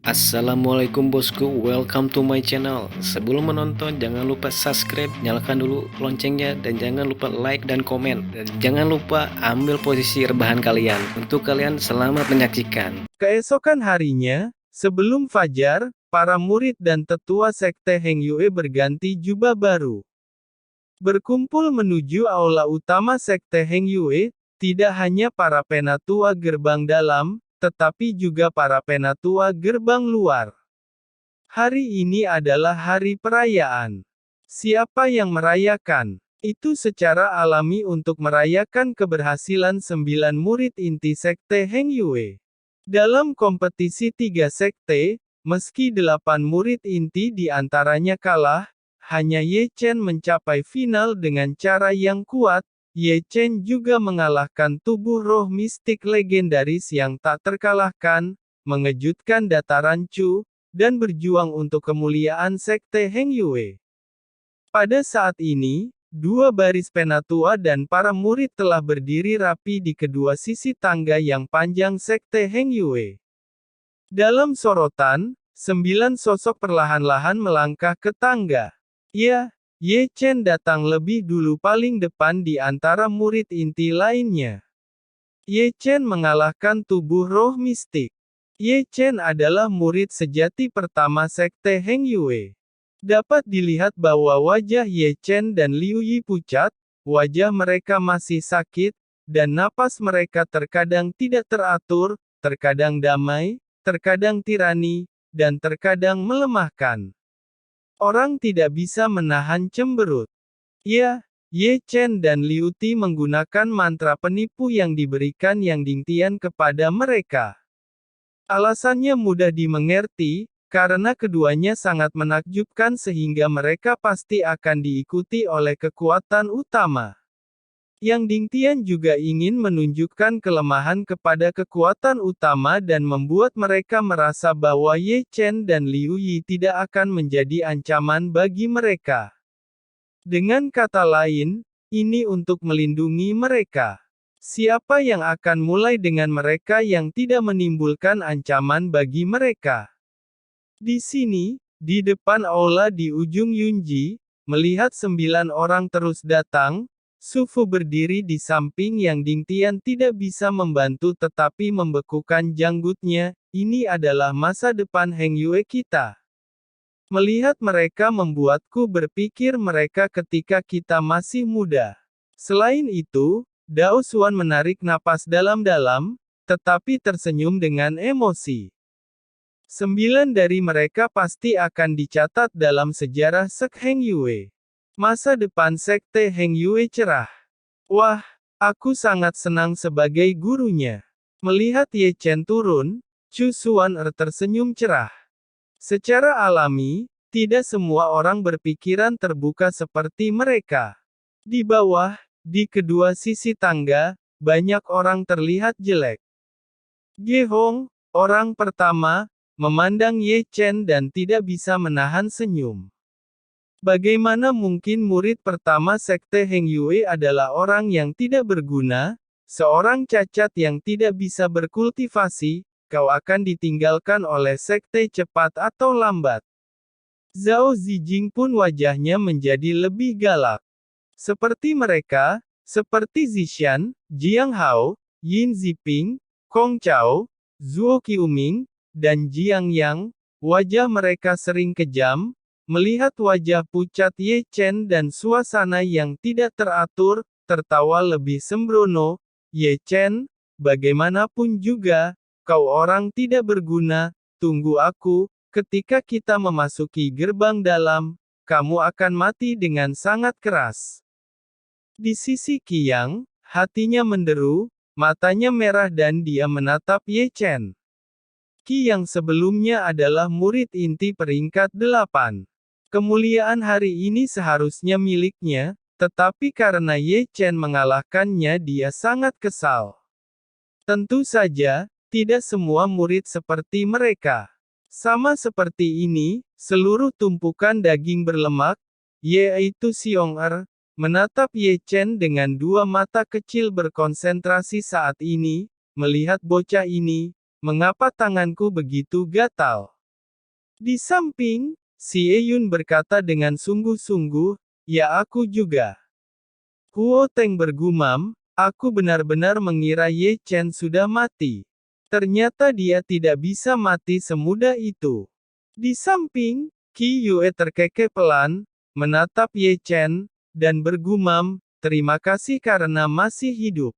Assalamualaikum bosku, welcome to my channel. Sebelum menonton jangan lupa subscribe, nyalakan dulu loncengnya, dan jangan lupa like dan komen. Dan jangan lupa ambil posisi rebahan kalian. Untuk kalian selamat menyaksikan. Keesokan harinya, sebelum fajar, para murid dan tetua sekte Heng Yue berganti jubah baru. Berkumpul menuju aula utama sekte Heng Yue, tidak hanya para penatua gerbang dalam, tetapi juga para penatua gerbang luar. Hari ini adalah hari perayaan. Siapa yang merayakan? Itu secara alami untuk merayakan keberhasilan 9 murid inti sekte Heng Yue. Dalam kompetisi 3 sekte, meski 8 murid inti di antaranya kalah, hanya Ye Chen mencapai final dengan cara yang kuat. Ye Chen juga mengalahkan tubuh roh mistik legendaris yang tak terkalahkan, mengejutkan dataran Chu, dan berjuang untuk kemuliaan sekte Heng Yue. Pada saat ini, dua baris penatua dan para murid telah berdiri rapi di kedua sisi tangga yang panjang sekte Heng Yue. Dalam sorotan, 9 sosok perlahan-lahan melangkah ke tangga. Ya, Ye Chen datang lebih dulu paling depan di antara murid inti lainnya. Ye Chen mengalahkan tubuh roh mistik. Ye Chen adalah murid sejati pertama sekte Heng Yue. Dapat dilihat bahwa wajah Ye Chen dan Liu Yi pucat, wajah mereka masih sakit, dan napas mereka terkadang tidak teratur, terkadang damai, terkadang tirani, dan terkadang melemahkan. Orang tidak bisa menahan cemberut. Ya, Ye Chen dan Liu Ti menggunakan mantra penipu yang diberikan Yang Dingtian kepada mereka. Alasannya mudah dimengerti, karena keduanya sangat menakjubkan sehingga mereka pasti akan diikuti oleh kekuatan utama. Yang Dingtian juga ingin menunjukkan kelemahan kepada kekuatan utama dan membuat mereka merasa bahwa Ye Chen dan Liu Yi tidak akan menjadi ancaman bagi mereka. Dengan kata lain, ini untuk melindungi mereka. Siapa yang akan mulai dengan mereka yang tidak menimbulkan ancaman bagi mereka? Di sini, di depan aula di ujung Yunji, melihat 9 orang terus datang, Su Fu berdiri di samping Yang Dingtian tidak bisa membantu tetapi membekukan janggutnya. Ini adalah masa depan Heng Yue kita. Melihat mereka membuatku berpikir mereka ketika kita masih muda. Selain itu, Dao Xuan menarik napas dalam-dalam, tetapi tersenyum dengan emosi. 9 dari mereka pasti akan dicatat dalam sejarah Sekte Heng Yue. Masa depan sekte Heng Yue cerah. Wah, aku sangat senang sebagai gurunya. Melihat Ye Chen turun, Chu Xuan tersenyum cerah. Secara alami, tidak semua orang berpikiran terbuka seperti mereka. Di bawah, di kedua sisi tangga, banyak orang terlihat jelek. Ge Hong, orang pertama, memandang Ye Chen dan tidak bisa menahan senyum. Bagaimana mungkin murid pertama sekte Heng Yue adalah orang yang tidak berguna, seorang cacat yang tidak bisa berkultivasi, kau akan ditinggalkan oleh sekte cepat atau lambat. Zhao Zijing pun wajahnya menjadi lebih galak. Seperti mereka, seperti Zishan, Jiang Hao, Yin Ziping, Kong Chao, Zuo Qiuming, dan Jiang Yang, wajah mereka sering kejam. Melihat wajah pucat Ye Chen dan suasana yang tidak teratur, tertawa lebih sembrono. Ye Chen, bagaimanapun juga, kau orang tidak berguna, tunggu aku, ketika kita memasuki gerbang dalam, kamu akan mati dengan sangat keras. Di sisi Qiyang, hatinya menderu, matanya merah dan dia menatap Ye Chen. Qi yang sebelumnya adalah murid inti peringkat 8. Kemuliaan hari ini seharusnya miliknya, tetapi karena Ye Chen mengalahkannya dia sangat kesal. Tentu saja, tidak semua murid seperti mereka. Sama seperti ini, seluruh tumpukan daging berlemak, yaitu Xiong menatap Ye Chen dengan dua mata kecil berkonsentrasi saat ini, melihat bocah ini, mengapa tanganku begitu gatal? Di samping, Xie Yun berkata dengan sungguh-sungguh, "Ya aku juga." Huo Teng bergumam, "Aku benar-benar mengira Ye Chen sudah mati. Ternyata dia tidak bisa mati semudah itu." Di samping, Qi Yue terkekeh pelan, menatap Ye Chen, dan bergumam, "Terima kasih karena masih hidup."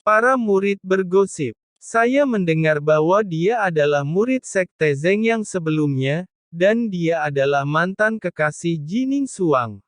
Para murid bergosip. Saya mendengar bahwa dia adalah murid Sekte Zeng yang sebelumnya, dan dia adalah mantan kekasih Jining Suang.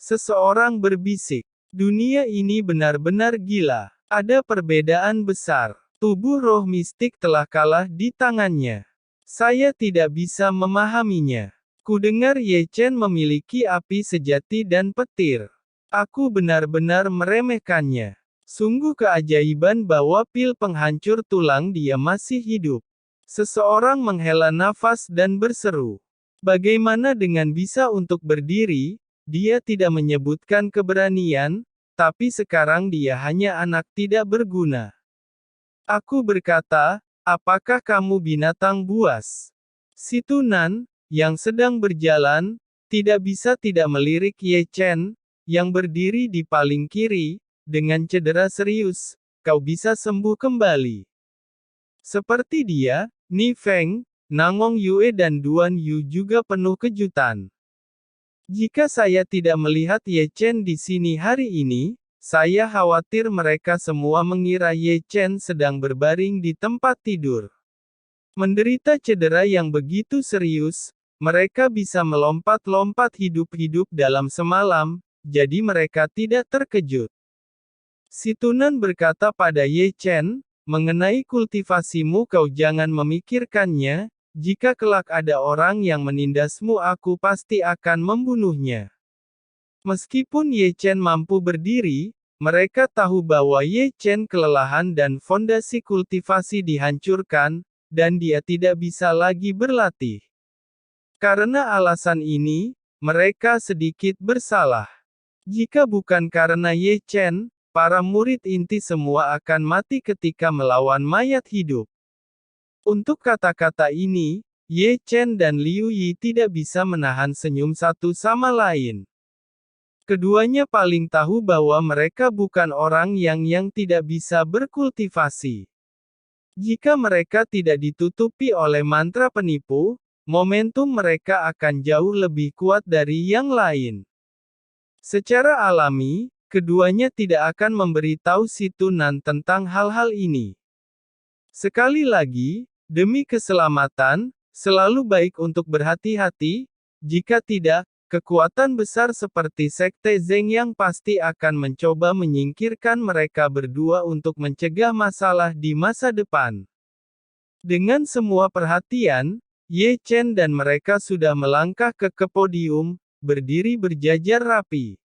Seseorang berbisik. Dunia ini benar-benar gila. Ada perbedaan besar. Tubuh roh mistik telah kalah di tangannya. Saya tidak bisa memahaminya. Kudengar Ye Chen memiliki api sejati dan petir. Aku benar-benar meremehkannya. Sungguh keajaiban bahwa pil penghancur tulang dia masih hidup. Seseorang menghela nafas dan berseru. Bagaimana dengan bisa untuk berdiri? Dia tidak menyebutkan keberanian, tapi sekarang dia hanya anak tidak berguna. Aku berkata, apakah kamu binatang buas? Si Tunan, yang sedang berjalan, tidak bisa tidak melirik Ye Chen, yang berdiri di paling kiri, dengan cedera serius, kau bisa sembuh kembali. Seperti dia, Ni Feng, Nangong Yue dan Duan Yu juga penuh kejutan. Jika saya tidak melihat Ye Chen di sini hari ini, saya khawatir mereka semua mengira Ye Chen sedang berbaring di tempat tidur. Menderita cedera yang begitu serius, mereka bisa melompat-lompat hidup-hidup dalam semalam, jadi mereka tidak terkejut. Si Tunan berkata pada Ye Chen, mengenai kultivasimu kau jangan memikirkannya, jika kelak ada orang yang menindasmu aku pasti akan membunuhnya. Meskipun Ye Chen mampu berdiri, mereka tahu bahwa Ye Chen kelelahan dan fondasi kultivasi dihancurkan, dan dia tidak bisa lagi berlatih. Karena alasan ini, mereka sedikit bersalah. Jika bukan karena Ye Chen, para murid inti semua akan mati ketika melawan mayat hidup. Untuk kata-kata ini, Ye Chen dan Liu Yi tidak bisa menahan senyum satu sama lain. Keduanya paling tahu bahwa mereka bukan orang yang tidak bisa berkultivasi. Jika mereka tidak ditutupi oleh mantra penipu, momentum mereka akan jauh lebih kuat dari yang lain. Secara alami, keduanya tidak akan memberitahu si Tunan tentang hal-hal ini. Sekali lagi, demi keselamatan, selalu baik untuk berhati-hati, jika tidak, kekuatan besar seperti Sekte Zeng yang pasti akan mencoba menyingkirkan mereka berdua untuk mencegah masalah di masa depan. Dengan semua perhatian, Ye Chen dan mereka sudah melangkah ke podium, berdiri berjajar rapi.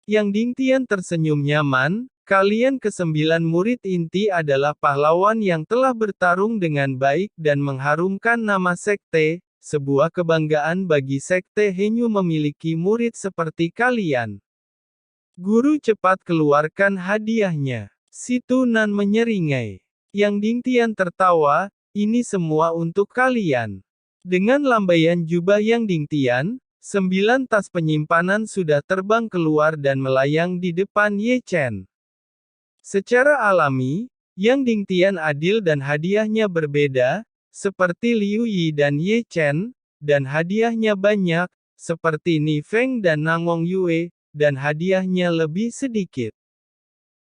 Yang Ding Tian tersenyum nyaman. Kalian kesembilan murid inti adalah pahlawan yang telah bertarung dengan baik dan mengharumkan nama sekte, sebuah kebanggaan bagi sekte Henyu memiliki murid seperti kalian. Guru cepat keluarkan hadiahnya. Si Tunan menyeringai. Yang Ding Tian tertawa, ini semua untuk kalian. Dengan lambaian jubah Yang Ding Tian, 9 tas penyimpanan sudah terbang keluar dan melayang di depan Ye Chen. Secara alami, Yang Ding Tian adil dan hadiahnya berbeda, seperti Liu Yi dan Ye Chen, dan hadiahnya banyak, seperti Ni Feng dan Nangong Yue, dan hadiahnya lebih sedikit.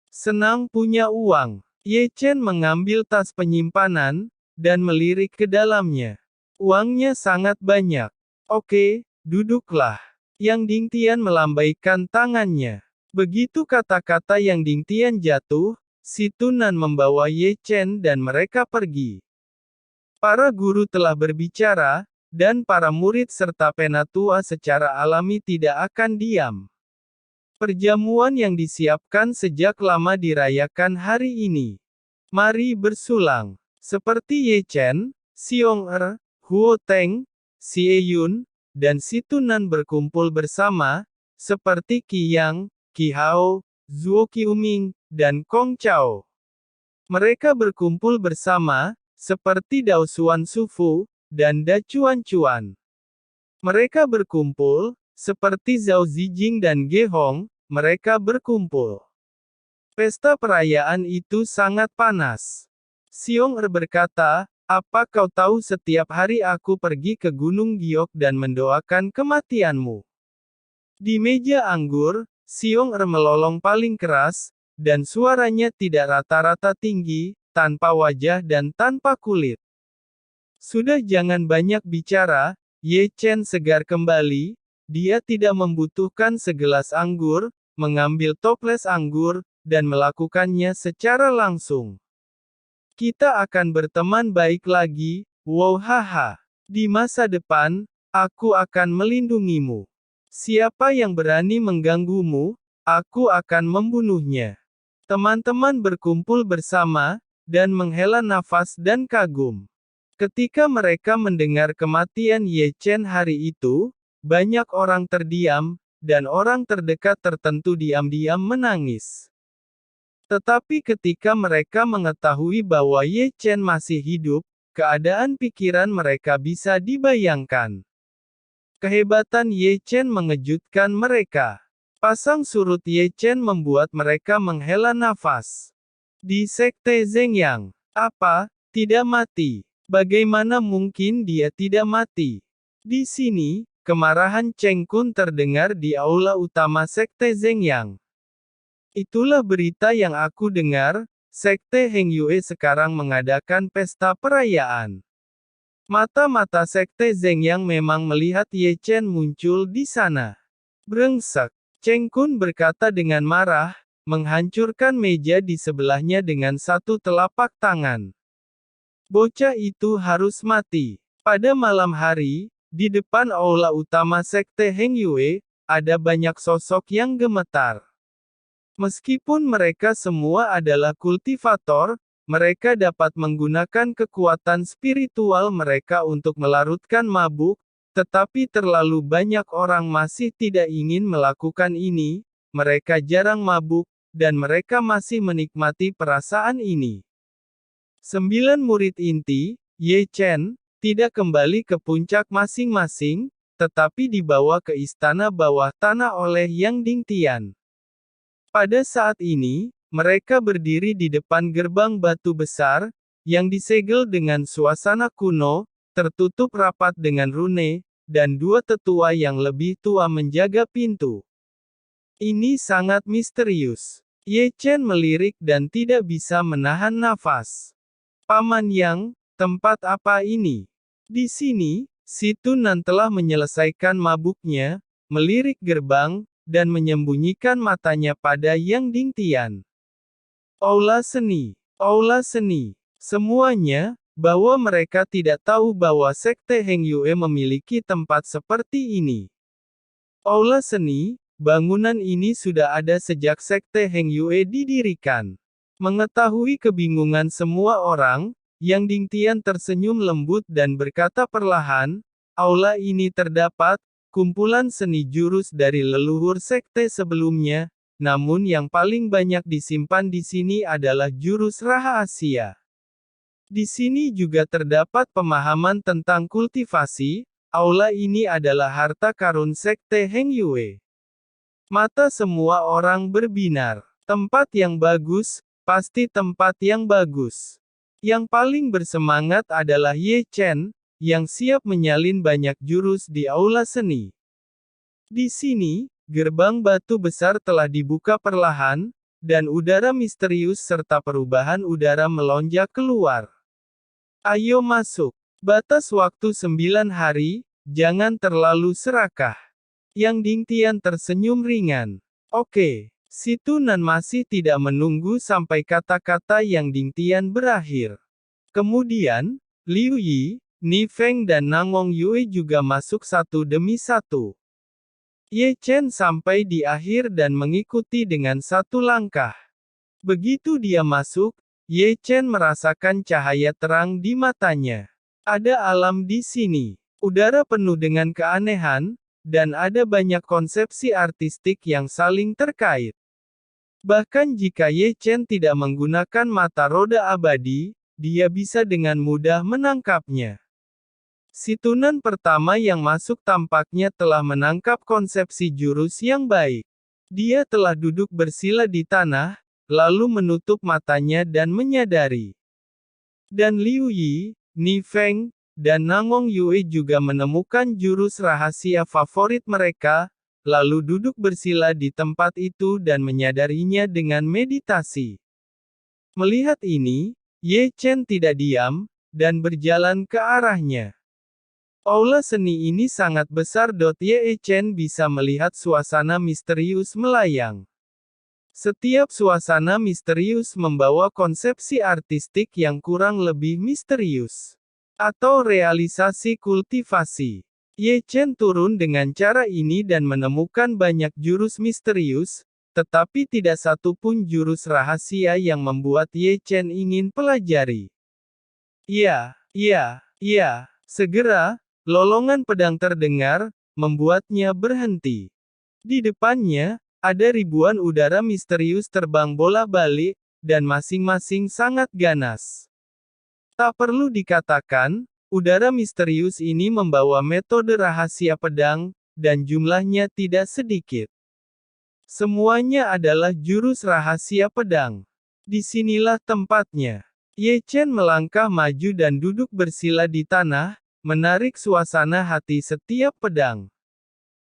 Senang punya uang. Ye Chen mengambil tas penyimpanan, dan melirik ke dalamnya. Uangnya sangat banyak. Oke, duduklah. Yang Ding Tian melambaikan tangannya. Begitu kata-kata Yang Ding Tian jatuh, si Tunan membawa Ye Chen dan mereka pergi. Para guru telah berbicara, dan para murid serta penatua secara alami tidak akan diam. Perjamuan yang disiapkan sejak lama dirayakan hari ini. Mari bersulang. Seperti Ye Chen, Xiong Er, Huo Teng, Xie Yun, dan si Tunan berkumpul bersama, seperti Qi Yang, Qi Hao, Zuo Qiuming, dan Kong Chao. Mereka berkumpul bersama, seperti Dao Xuan Sufu, dan Da Chuan-Chuan. Mereka berkumpul, seperti Zhao Zijing dan Ge Hong, mereka berkumpul. Pesta perayaan itu sangat panas. Xiong Er berkata, apa kau tahu setiap hari aku pergi ke Gunung Giok dan mendoakan kematianmu. Di meja anggur, Xiong Er melolong paling keras, dan suaranya tidak rata-rata tinggi, tanpa wajah dan tanpa kulit. Sudah jangan banyak bicara, Ye Chen segar kembali, dia tidak membutuhkan segelas anggur, mengambil toples anggur, dan melakukannya secara langsung. Kita akan berteman baik lagi, wow haha. Di masa depan, aku akan melindungimu. Siapa yang berani mengganggumu, aku akan membunuhnya. Teman-teman berkumpul bersama, dan menghela nafas dan kagum. Ketika mereka mendengar kematian Ye Chen hari itu, banyak orang terdiam, dan orang terdekat tertentu diam-diam menangis. Tetapi ketika mereka mengetahui bahwa Ye Chen masih hidup, keadaan pikiran mereka bisa dibayangkan. Kehebatan Ye Chen mengejutkan mereka. Pasang surut Ye Chen membuat mereka menghela nafas. Di Sekte Zhengyang, apa, tidak mati? Bagaimana mungkin dia tidak mati? Di sini, kemarahan Cheng Kun terdengar di aula utama Sekte Zhengyang. Itulah berita yang aku dengar, Sekte Heng Yue sekarang mengadakan pesta perayaan. Mata-mata Sekte Zhengyang memang melihat Ye Chen muncul di sana. Brengsek, Cheng Kun berkata dengan marah, menghancurkan meja di sebelahnya dengan satu telapak tangan. Bocah itu harus mati. Pada malam hari, di depan aula utama Sekte Heng Yue, ada banyak sosok yang gemetar. Meskipun mereka semua adalah kultivator, mereka dapat menggunakan kekuatan spiritual mereka untuk melarutkan mabuk, tetapi terlalu banyak orang masih tidak ingin melakukan ini, mereka jarang mabuk, dan mereka masih menikmati perasaan ini. 9 murid inti, Ye Chen, tidak kembali ke puncak masing-masing, tetapi dibawa ke istana bawah tanah oleh Yang Dingtian. Pada saat ini, mereka berdiri di depan gerbang batu besar, yang disegel dengan suasana kuno, tertutup rapat dengan rune, dan dua tetua yang lebih tua menjaga pintu. Ini sangat misterius. Ye Chen melirik dan tidak bisa menahan nafas. Paman Yang, tempat apa ini? Di sini, si Tunan telah menyelesaikan mabuknya, melirik gerbang, dan menyembunyikan matanya pada Yang Dingtian. Aula seni. Aula seni. Semuanya, bahwa mereka tidak tahu bahwa Sekte Heng Yue memiliki tempat seperti ini. Aula seni, bangunan ini sudah ada sejak Sekte Heng Yue didirikan. Mengetahui kebingungan semua orang, Yang Dingtian tersenyum lembut dan berkata perlahan, aula ini terdapat kumpulan seni jurus dari leluhur sekte sebelumnya, namun yang paling banyak disimpan di sini adalah jurus rahasia. Di sini juga terdapat pemahaman tentang kultivasi, aula ini adalah harta karun sekte Heng Yue. Mata semua orang berbinar. Tempat yang bagus, pasti tempat yang bagus. Yang paling bersemangat adalah Ye Chen, yang siap menyalin banyak jurus di aula seni. Di sini, gerbang batu besar telah dibuka perlahan, dan udara misterius serta perubahan udara melonjak keluar. Ayo masuk. Batas waktu 9 hari, jangan terlalu serakah. Yang Dingtian tersenyum ringan. Oke. Si Tunan masih tidak menunggu sampai kata-kata Yang Dingtian berakhir. Kemudian, Liu Yi, Ni Feng dan Nangong Yue juga masuk satu demi satu. Ye Chen sampai di akhir dan mengikuti dengan satu langkah. Begitu dia masuk, Ye Chen merasakan cahaya terang di matanya. Ada alam di sini. Udara penuh dengan keanehan, dan ada banyak konsepsi artistik yang saling terkait. Bahkan jika Ye Chen tidak menggunakan mata roda abadi, dia bisa dengan mudah menangkapnya. Situnan pertama yang masuk tampaknya telah menangkap konsepsi jurus yang baik. Dia telah duduk bersila di tanah, lalu menutup matanya dan menyadari. Dan Liu Yi, Ni Feng, dan Nangong Yue juga menemukan jurus rahasia favorit mereka, lalu duduk bersila di tempat itu dan menyadarinya dengan meditasi. Melihat ini, Ye Chen tidak diam, dan berjalan ke arahnya. Aula seni ini sangat besar. Ye Chen bisa melihat suasana misterius melayang. Setiap suasana misterius membawa konsepsi artistik yang kurang lebih misterius. Atau realisasi kultivasi. Ye Chen turun dengan cara ini dan menemukan banyak jurus misterius, tetapi tidak satu pun jurus rahasia yang membuat Ye Chen ingin pelajari. Ya. Segera, lolongan pedang terdengar, membuatnya berhenti. Di depannya, ada ribuan udara misterius terbang bola-balik, dan masing-masing sangat ganas. Tak perlu dikatakan, udara misterius ini membawa metode rahasia pedang, dan jumlahnya tidak sedikit. Semuanya adalah jurus rahasia pedang. Disinilah tempatnya. Ye Chen melangkah maju dan duduk bersila di tanah, menarik suasana hati setiap pedang.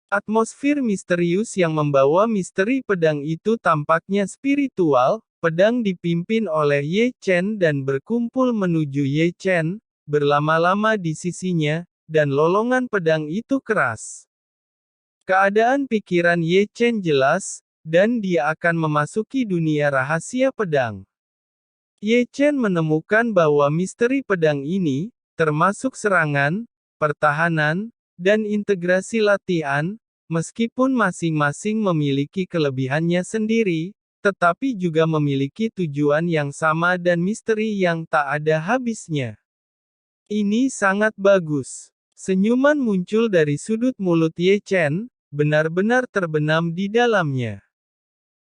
Atmosfer misterius yang membawa misteri pedang itu tampaknya spiritual. Pedang dipimpin oleh Ye Chen dan berkumpul menuju Ye Chen, berlama-lama di sisinya, dan lolongan pedang itu keras. Keadaan pikiran Ye Chen jelas, dan dia akan memasuki dunia rahasia pedang. Ye Chen menemukan bahwa misteri pedang ini, termasuk serangan, pertahanan, dan integrasi latihan, meskipun masing-masing memiliki kelebihannya sendiri, tetapi juga memiliki tujuan yang sama dan misteri yang tak ada habisnya. Ini sangat bagus. Senyuman muncul dari sudut mulut Ye Chen, benar-benar terbenam di dalamnya.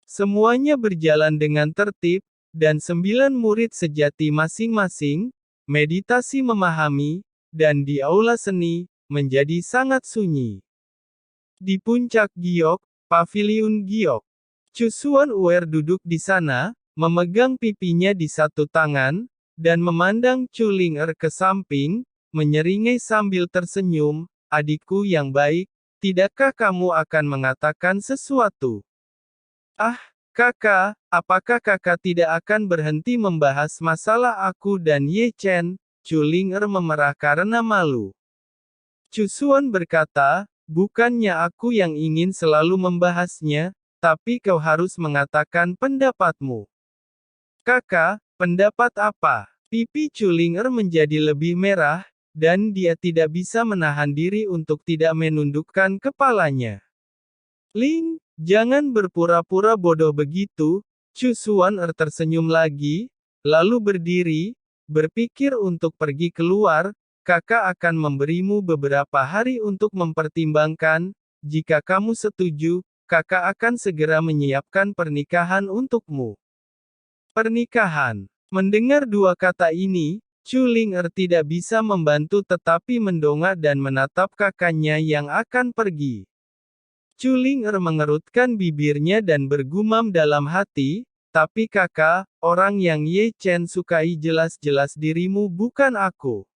Semuanya berjalan dengan tertib, dan 9 murid sejati masing-masing, meditasi memahami, dan di aula seni, menjadi sangat sunyi. Di puncak giok, paviliun giok. Chu Xuanwei duduk di sana, memegang pipinya di satu tangan, dan memandang Chu Ling'er ke samping, menyeringai sambil tersenyum, "Adikku yang baik, tidakkah kamu akan mengatakan sesuatu?" "Ah, kakak, apakah kakak tidak akan berhenti membahas masalah aku dan Ye Chen?" Chu Ling'er memerah karena malu. Chu Xuan berkata, "Bukannya aku yang ingin selalu membahasnya, tapi kau harus mengatakan pendapatmu." "Kakak, pendapat apa?" Pipi Chu Ling'er menjadi lebih merah, dan dia tidak bisa menahan diri untuk tidak menundukkan kepalanya. "Ling, jangan berpura-pura bodoh begitu." Chu Xuan'er tersenyum lagi, lalu berdiri, berpikir untuk pergi keluar. "Kakak akan memberimu beberapa hari untuk mempertimbangkan. Jika kamu setuju, kakak akan segera menyiapkan pernikahan untukmu." Pernikahan. Mendengar dua kata ini, Chu Ling'er tidak bisa membantu tetapi mendongak dan menatap kakaknya yang akan pergi. Chu Ling'er mengerutkan bibirnya dan bergumam dalam hati, "Tapi kakak, orang yang Ye Chen sukai jelas-jelas dirimu bukan aku."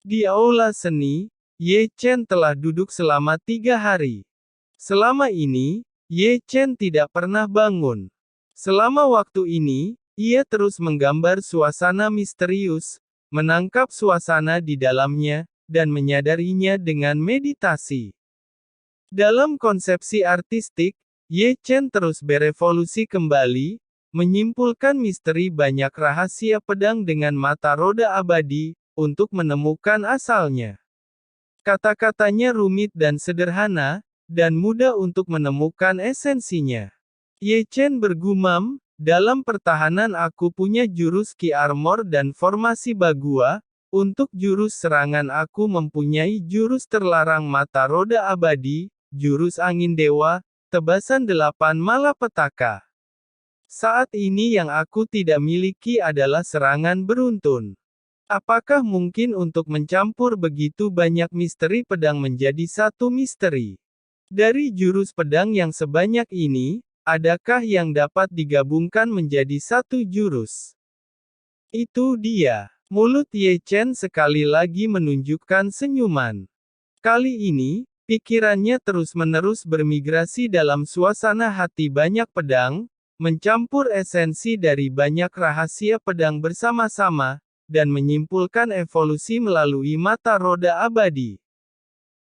Di aula seni, Ye Chen telah duduk selama 3 hari. Selama ini, Ye Chen tidak pernah bangun. Selama waktu ini, ia terus menggambar suasana misterius, menangkap suasana di dalamnya, dan menyadarinya dengan meditasi. Dalam konsepsi artistik, Ye Chen terus berevolusi kembali, menyimpulkan misteri banyak rahasia pedang dengan mata roda abadi, untuk menemukan asalnya. Kata-katanya rumit dan sederhana, dan mudah untuk menemukan esensinya. Ye Chen bergumam, "Dalam pertahanan aku punya jurus Ki Armor dan formasi Bagua, untuk jurus serangan aku mempunyai jurus terlarang mata roda abadi, jurus angin dewa, tebasan 8 malapetaka. Saat ini yang aku tidak miliki adalah serangan beruntun. Apakah mungkin untuk mencampur begitu banyak misteri pedang menjadi satu misteri? Dari jurus pedang yang sebanyak ini, adakah yang dapat digabungkan menjadi satu jurus? Itu dia. Mulut Ye Chen sekali lagi menunjukkan senyuman. Kali ini, pikirannya terus-menerus bermigrasi dalam suasana hati banyak pedang, mencampur esensi dari banyak rahasia pedang bersama-sama, dan menyimpulkan evolusi melalui mata roda abadi.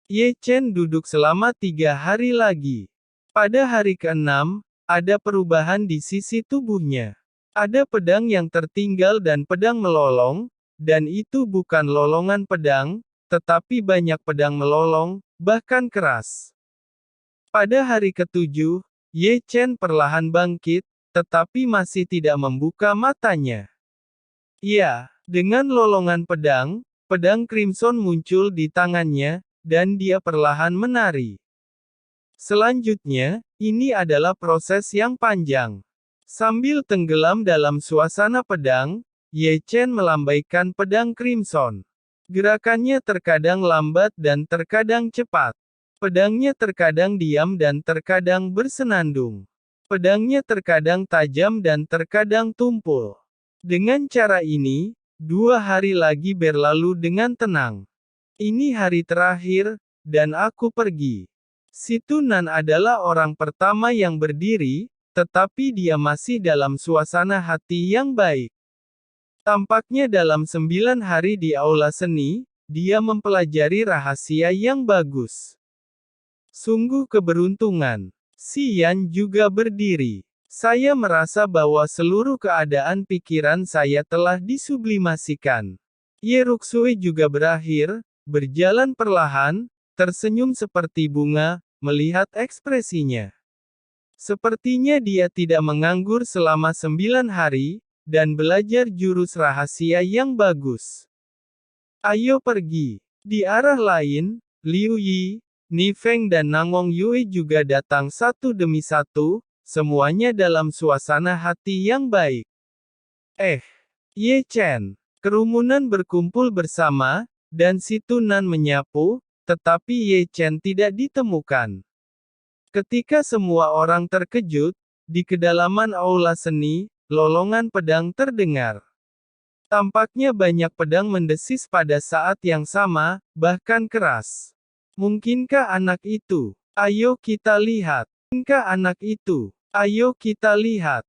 Ye Chen duduk selama 3 hari lagi. Pada hari ke-6, ada perubahan di sisi tubuhnya. Ada pedang yang tertinggal dan pedang melolong, dan itu bukan lolongan pedang, tetapi banyak pedang melolong, bahkan keras. Pada hari ke-7, Ye Chen perlahan bangkit, tetapi masih tidak membuka matanya. Ya, dengan lolongan pedang, pedang Crimson muncul di tangannya, dan dia perlahan menari. Selanjutnya, ini adalah proses yang panjang. Sambil tenggelam dalam suasana pedang, Ye Chen melambaikan pedang Crimson. Gerakannya terkadang lambat dan terkadang cepat. Pedangnya terkadang diam dan terkadang bersenandung. Pedangnya terkadang tajam dan terkadang tumpul. Dengan cara ini, 2 hari lagi berlalu dengan tenang. Ini hari terakhir, dan aku pergi. Si Tunan adalah orang pertama yang berdiri, tetapi dia masih dalam suasana hati yang baik. Tampaknya dalam 9 hari di aula seni, dia mempelajari rahasia yang bagus. Sungguh keberuntungan. Si Yan juga berdiri. Saya merasa bahwa seluruh keadaan pikiran saya telah disublimasikan. Ye Ruxue juga berakhir, berjalan perlahan, tersenyum seperti bunga, melihat ekspresinya. Sepertinya dia tidak menganggur selama 9 hari, dan belajar jurus rahasia yang bagus. Ayo pergi. Di arah lain, Liu Yi, Ni Feng dan Nangong Yue juga datang satu demi satu, semuanya dalam suasana hati yang baik. Ye Chen. Kerumunan berkumpul bersama, dan si Tunan menyapu, tetapi Ye Chen tidak ditemukan. Ketika semua orang terkejut, di kedalaman aula seni, lolongan pedang terdengar. Tampaknya banyak pedang mendesis pada saat yang sama, bahkan keras. Mungkinkah anak itu? Ayo kita lihat. Mungkinkah anak itu? Ayo kita lihat.